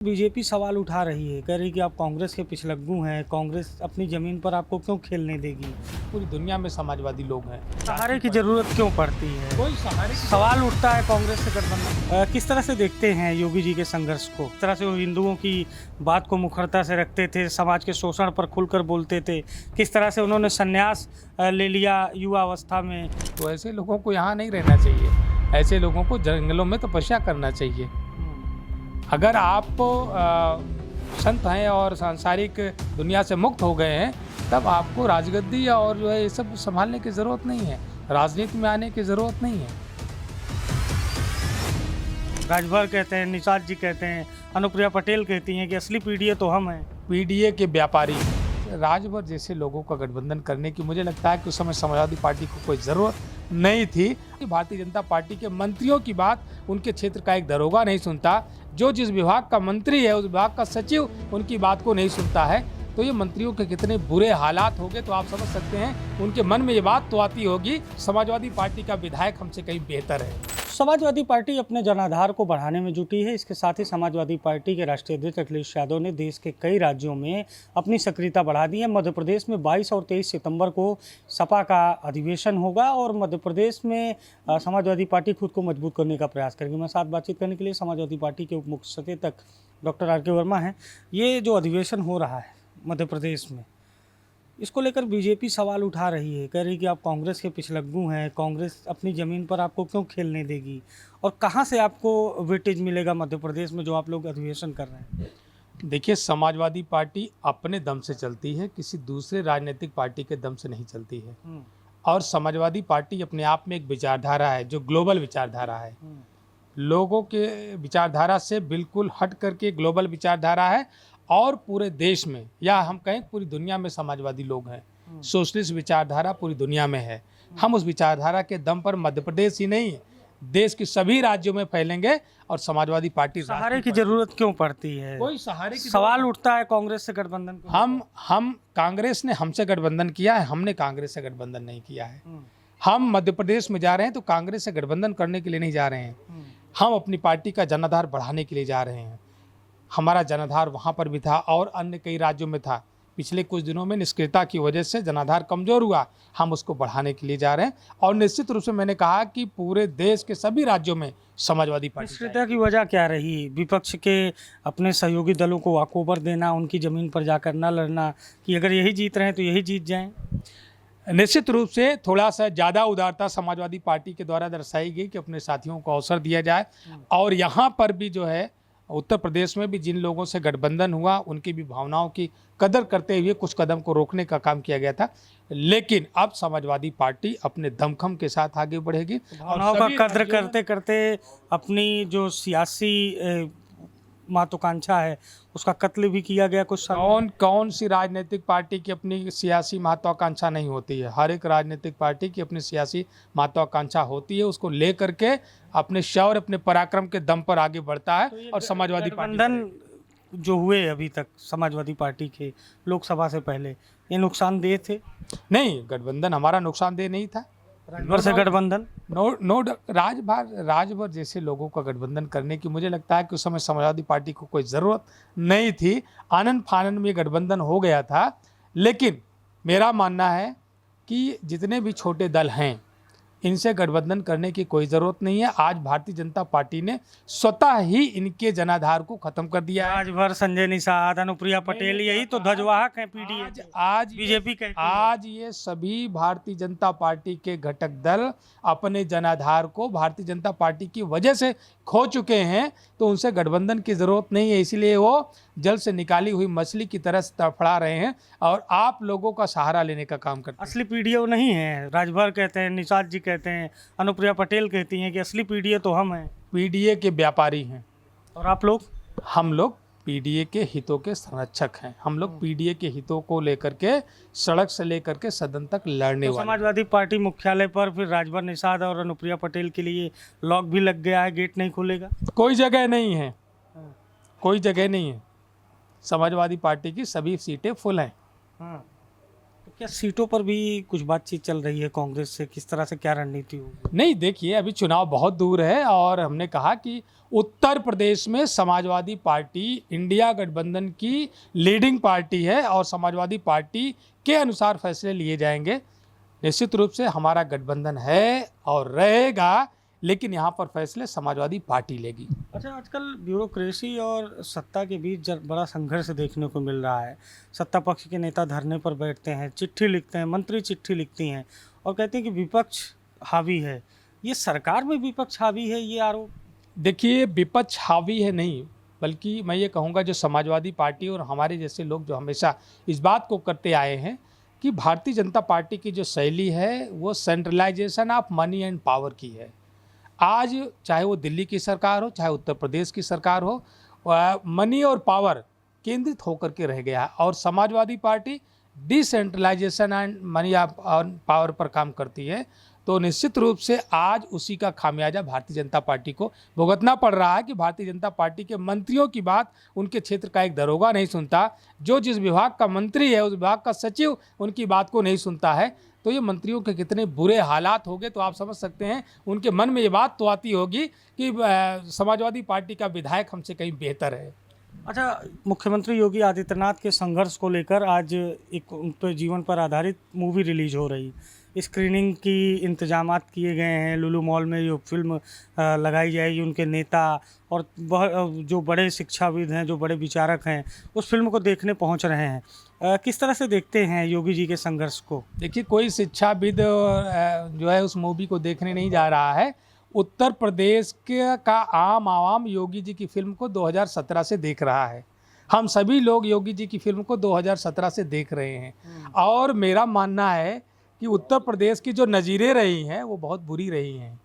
BJP सवाल उठा रही है, कह रही कि आप कांग्रेस के पिछलग्गू हैं, कांग्रेस अपनी जमीन पर आपको क्यों खेलने देगी। पूरी दुनिया में समाजवादी लोग हैं। सहारे की जरूरत क्यों पड़ती है। कोई सहारे की सवाल उठता है कांग्रेस से गठबंधन। किस तरह से देखते हैं योगी जी के संघर्ष को। किस तरह से वो हिंदुओं की बात को मुखरता से रखते थे, समाज के शोषण पर खुलकर बोलते थे, किस तरह से उन्होंने संन्यास ले लिया युवा अवस्था में। तो ऐसे लोगों को यहाँ नहीं रहना चाहिए। ऐसे लोगों को जंगलों में तपस्या करना चाहिए। अगर आप संत हैं और सांसारिक दुनिया से मुक्त हो गए हैं, तब आपको राजगद्दी और जो है ये सब संभालने की ज़रूरत नहीं है, राजनीति में आने की ज़रूरत नहीं है। राजभर कहते हैं, निषाद जी कहते हैं, अनुप्रिया पटेल कहती हैं कि असली पीडीए तो हम हैं। पीडीए के व्यापारी राजभर जैसे लोगों का गठबंधन करने की मुझे लगता है कि उस समय समाजवादी पार्टी को कोई ज़रूरत नहीं थी। भारतीय जनता पार्टी के मंत्रियों की बात उनके क्षेत्र का एक दरोगा नहीं सुनता, जो जिस विभाग का मंत्री है उस विभाग का सचिव उनकी बात को नहीं सुनता है। तो ये मंत्रियों के कितने बुरे हालात हो गए तो आप समझ सकते हैं उनके मन में ये बात तो आती होगी, समाजवादी पार्टी का विधायक हमसे कहीं बेहतर है। समाजवादी पार्टी अपने जनाधार को बढ़ाने में जुटी है। इसके साथ ही समाजवादी पार्टी के राष्ट्रीय अध्यक्ष अखिलेश यादव ने देश के कई राज्यों में अपनी सक्रियता बढ़ा दी है। मध्य प्रदेश में 22 और 23 सितंबर को सपा का अधिवेशन होगा और मध्य प्रदेश में समाजवादी पार्टी खुद को मजबूत करने का प्रयास करेगी। मैं साथ बातचीत करने के लिए समाजवादी पार्टी के उप मुख्य सचेतक डॉक्टर आर.के. वर्मा हैं। ये जो अधिवेशन हो रहा है मध्य प्रदेश में, इसको लेकर बीजेपी सवाल उठा रही है, कह रही कि आप कांग्रेस के पिछलग्गू हैं, कांग्रेस अपनी ज़मीन पर आपको क्यों खेलने देगी और कहां से आपको वेटेज मिलेगा मध्य प्रदेश में जो आप लोग अधिवेशन कर रहे हैं। देखिए, समाजवादी पार्टी अपने दम से चलती है, किसी दूसरे राजनीतिक पार्टी के दम से नहीं चलती है। और समाजवादी पार्टी अपने आप में एक विचारधारा है जो ग्लोबल विचारधारा है, लोगों के विचारधारा से बिल्कुल हट करके ग्लोबल विचारधारा है। और पूरे देश में या हम कहें पूरी दुनिया में समाजवादी लोग हैं। सोशलिस्ट विचारधारा पूरी दुनिया में है। हम उस विचारधारा के दम पर मध्य प्रदेश ही नहीं, देश के सभी राज्यों में फैलेंगे और समाजवादी पार्टी। सहारे की जरूरत क्यों पड़ती है। कोई सहारे की सवाल उठता है कांग्रेस से गठबंधन को। हम कांग्रेस ने हमसे गठबंधन किया है, हमने कांग्रेस से गठबंधन नहीं किया है। हम मध्य प्रदेश में जा रहे हैं तो कांग्रेस से गठबंधन करने के लिए नहीं जा रहे हैं, हम अपनी पार्टी का जनाधार बढ़ाने के लिए जा रहे हैं। हमारा जनाधार वहाँ पर भी था और अन्य कई राज्यों में था। पिछले कुछ दिनों में निष्क्रियता की वजह से जनाधार कमज़ोर हुआ, हम उसको बढ़ाने के लिए जा रहे हैं। और निश्चित रूप से मैंने कहा कि पूरे देश के सभी राज्यों में समाजवादी पार्टी। निष्क्रियता की वजह क्या रही। विपक्ष के अपने सहयोगी दलों को वाकओवर देना, उनकी ज़मीन पर जाकर न लड़ना कि अगर यही जीत रहे हैं तो यही जीत जाएं। निश्चित रूप से थोड़ा सा ज़्यादा उदारता समाजवादी पार्टी के द्वारा दर्शाई गई कि अपने साथियों को अवसर दिया जाए। और यहाँ पर भी जो है उत्तर प्रदेश में भी जिन लोगों से गठबंधन हुआ उनकी भी भावनाओं की कदर करते हुए कुछ कदम को रोकने का काम किया गया था। लेकिन अब समाजवादी पार्टी अपने दमखम के साथ आगे बढ़ेगी। भावनाओं का कद्र करते करते अपनी जो सियासी महत्वाकांक्षा है उसका कत्ल भी किया गया। कुछ कौन सी राजनीतिक पार्टी की अपनी सियासी महत्वाकांक्षा नहीं होती है। हर एक राजनीतिक पार्टी की अपनी सियासी महत्वाकांक्षा होती है, उसको ले करके अपने शौर्य अपने पराक्रम के दम पर आगे बढ़ता है। तो और समाजवादी पार्टी जो हुए अभी तक समाजवादी पार्टी के लोकसभा से पहले, ये नुकसानदेह थे। नहीं, गठबंधन हमारा नुकसानदेह नहीं था। राजभर से गठबंधन राजभर जैसे लोगों का गठबंधन करने की मुझे लगता है कि उस समय समाजवादी पार्टी को कोई ज़रूरत नहीं थी। आनंद फानंद में गठबंधन हो गया था। लेकिन मेरा मानना है कि जितने भी छोटे दल हैं इनसे गठबंधन करने की कोई ज़रूरत नहीं है। आज भारतीय जनता पार्टी ने स्वतः ही इनके जनाधार को ख़त्म कर दिया है। राजभर, संजय निषाद, अनुप्रिया पटेल, यही तो ध्वजवाहक हैं पीडीए। आज बीजेपी के आज ये सभी भारतीय जनता पार्टी के घटक दल अपने जनाधार को भारतीय जनता पार्टी की वजह से खो चुके हैं, तो उनसे गठबंधन की ज़रूरत नहीं है। इसीलिए वो जल से निकाली हुई मछली की तरह तड़फड़ा रहे हैं और आप लोगों का सहारा लेने का काम करते हैं। असली पीडीए वो नहीं है। राजभर कहते हैं, निषाद जी कहते हैं, अनुप्रिया पटेल कहती हैं कि असली पीडीए तो हम हैं। पीडीए के व्यापारी हैं और आप लोग। हम लोग पीडीए के हितों के संरक्षक हैं। हम लोग पीडीए के हितों को लेकर के सड़क से लेकर के सदन तक लड़ने वाले। समाजवादी पार्टी मुख्यालय पर फिर राजभर, निषाद और अनुप्रिया पटेल के लिए लॉक भी लग गया है, गेट नहीं खुलेगा। कोई जगह नहीं है, कोई जगह नहीं है। समाजवादी पार्टी की सभी सीटें फुल हैं। क्या सीटों पर भी कुछ बातचीत चल रही है कांग्रेस से? किस तरह से क्या रणनीति होगी? नहीं, देखिए अभी चुनाव बहुत दूर है और हमने कहा कि उत्तर प्रदेश में समाजवादी पार्टी इंडिया गठबंधन की लीडिंग पार्टी है और समाजवादी पार्टी के अनुसार फैसले लिए जाएंगे। निश्चित रूप से हमारा गठबंधन है और रहेगा, लेकिन यहाँ पर फैसले समाजवादी पार्टी लेगी। अच्छा, आजकल ब्यूरोक्रेसी और सत्ता के बीच बड़ा संघर्ष देखने को मिल रहा है। सत्ता पक्ष के नेता धरने पर बैठते हैं, चिट्ठी लिखते हैं, मंत्री चिट्ठी लिखती हैं और कहते हैं कि विपक्ष हावी है। ये सरकार में विपक्ष हावी है, ये आरोप? देखिए, विपक्ष हावी है नहीं, बल्कि मैं ये कहूँगा जो समाजवादी पार्टी और हमारे जैसे लोग जो हमेशा इस बात को करते आए हैं कि भारतीय जनता पार्टी की जो शैली है वो centralisation of money and power की है। आज चाहे वो दिल्ली की सरकार हो, चाहे उत्तर प्रदेश की सरकार हो, मनी और पावर केंद्रित होकर के रह गया है और Samajwadi Party decentralisation and money और पावर पर काम करती है। तो निश्चित रूप से आज उसी का खामियाजा भारतीय जनता पार्टी को भुगतना पड़ रहा है कि भारतीय जनता पार्टी के मंत्रियों की बात उनके क्षेत्र का एक दरोगा नहीं सुनता, जो जिस विभाग का मंत्री है उस विभाग का सचिव उनकी बात को नहीं सुनता है। तो ये मंत्रियों के कितने बुरे हालात हो गए तो आप समझ सकते हैं, उनके मन में ये बात तो आती होगी कि समाजवादी पार्टी का विधायक हमसे कहीं बेहतर है। अच्छा, मुख्यमंत्री योगी आदित्यनाथ के संघर्ष को लेकर आज एक उन पर जीवन पर आधारित मूवी रिलीज हो रही। स्क्रीनिंग की इंतजामात किए गए हैं। लुलु मॉल में जो फिल्म लगाई जाएगी, उनके नेता और जो बड़े शिक्षाविद हैं, जो बड़े विचारक हैं, उस फिल्म को देखने पहुंच रहे हैं। किस तरह से देखते हैं योगी जी के संघर्ष को? देखिए, कोई शिक्षाविद जो है उस मूवी को देखने नहीं जा रहा है। उत्तर प्रदेश का आम आवाम योगी जी की फिल्म को 2017 से देख रहा है। हम सभी लोग योगी जी की फिल्म को 2017 से देख रहे हैं और मेरा मानना है कि उत्तर प्रदेश की जो नज़ीरें रही हैं वो बहुत बुरी रही हैं।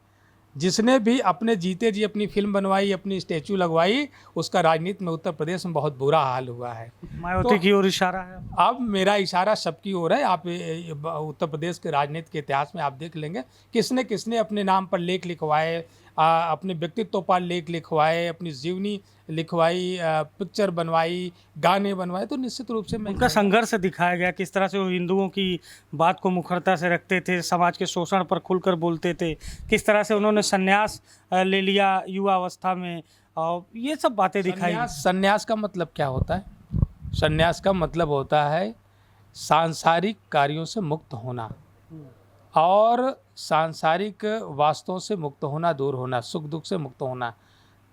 जिसने भी अपने जीते जी अपनी फिल्म बनवाई, अपनी स्टैचू लगवाई, उसका राजनीति में उत्तर प्रदेश में बहुत बुरा हाल हुआ है। मायावती की ओर इशारा है। अब मेरा इशारा सबकी ओर है। आप उत्तर प्रदेश के राजनीति के इतिहास में आप देख लेंगे किसने किसने अपने नाम पर लेख लिखवाए, अपने व्यक्तित्व पर लेख लिखवाए, अपनी जीवनी लिखवाई, पिक्चर बनवाई, गाने बनवाए। तो निश्चित रूप से उनका संघर्ष दिखाया गया, किस तरह से वो हिंदुओं की बात को मुखरता से रखते थे, समाज के शोषण पर खुलकर बोलते थे, किस तरह से उन्होंने संन्यास ले लिया युवा अवस्था में, और ये सब बातें दिखाई। संन्यास का मतलब क्या होता है? संन्यास का मतलब होता है सांसारिक कार्यों से मुक्त होना और सांसारिक वास्तवों से मुक्त होना, दूर होना, सुख दुख से मुक्त होना।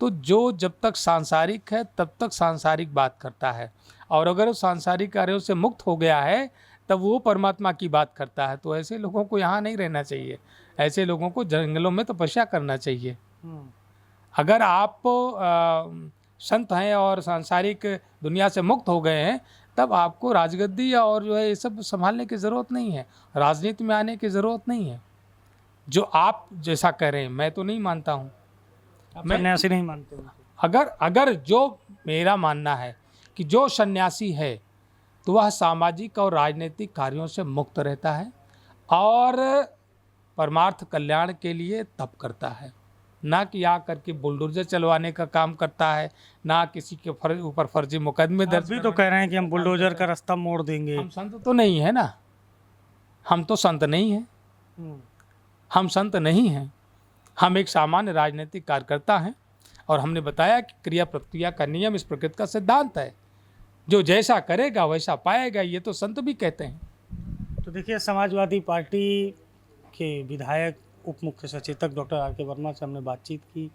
तो जो जब तक सांसारिक है तब तक सांसारिक बात करता है और अगर वो सांसारिक कार्यों से मुक्त हो गया है तब वो परमात्मा की बात करता है। तो ऐसे लोगों को यहाँ नहीं रहना चाहिए, ऐसे लोगों को जंगलों में तपस्या करना चाहिए। अगर आप संत हैं और सांसारिक दुनिया से मुक्त हो गए हैं तब आपको राजगद्दी और जो है ये सब संभालने की ज़रूरत नहीं है, राजनीति में आने की ज़रूरत नहीं है। जो आप जैसा कह रहे हैं मैं तो नहीं मानता हूँ, मैं सन्यासी नहीं मानते हूँ। अगर जो मेरा मानना है कि जो सन्यासी है तो वह सामाजिक और राजनीतिक कार्यों से मुक्त रहता है और परमार्थ कल्याण के लिए तप करता है, ना कि आ करके बुलडोजर चलवाने का काम करता है, ना किसी के ऊपर फर्जी मुकदमे दर्ज। भी तो कह रहे हैं कि हम बुलडोजर का रास्ता मोड़ देंगे। हम संत तो नहीं है ना, हम तो संत नहीं हैं, हम संत नहीं हैं, हम एक सामान्य राजनीतिक कार्यकर्ता हैं और हमने बताया कि क्रिया प्रतिक्रिया का नियम इस प्रकृति का सिद्धांत है, जो जैसा करेगा वैसा पाएगा, ये तो संत भी कहते हैं। तो देखिए, समाजवादी पार्टी के विधायक उप मुख्य सचेतक डॉक्टर आर.के. वर्मा से हमने बातचीत की।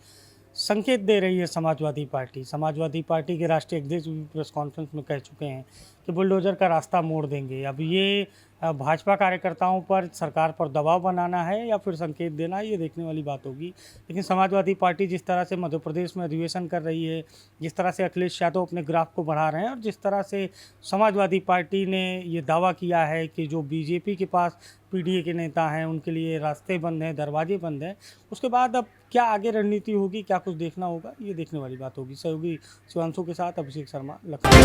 संकेत दे रही है समाजवादी पार्टी के राष्ट्रीय अध्यक्ष भी प्रेस कॉन्फ्रेंस में कह चुके हैं कि बुलडोजर का रास्ता मोड़ देंगे। अब ये भाजपा कार्यकर्ताओं पर, सरकार पर दबाव बनाना है या फिर संकेत देना है, ये देखने वाली बात होगी। लेकिन समाजवादी पार्टी जिस तरह से मध्य प्रदेश में अधिवेशन कर रही है, जिस तरह से अखिलेश यादव अपने ग्राफ को बढ़ा रहे हैं और जिस तरह से समाजवादी पार्टी ने ये दावा किया है कि जो बीजेपी के पास पीडीए के नेता हैं उनके लिए रास्ते बंद हैं, दरवाजे बंद हैं, उसके बाद अब क्या आगे रणनीति होगी, क्या कुछ देखना होगा, ये देखने वाली बात होगी। सहयोगी शिवांशु के साथ अभिषेक शर्मा, लखनऊ।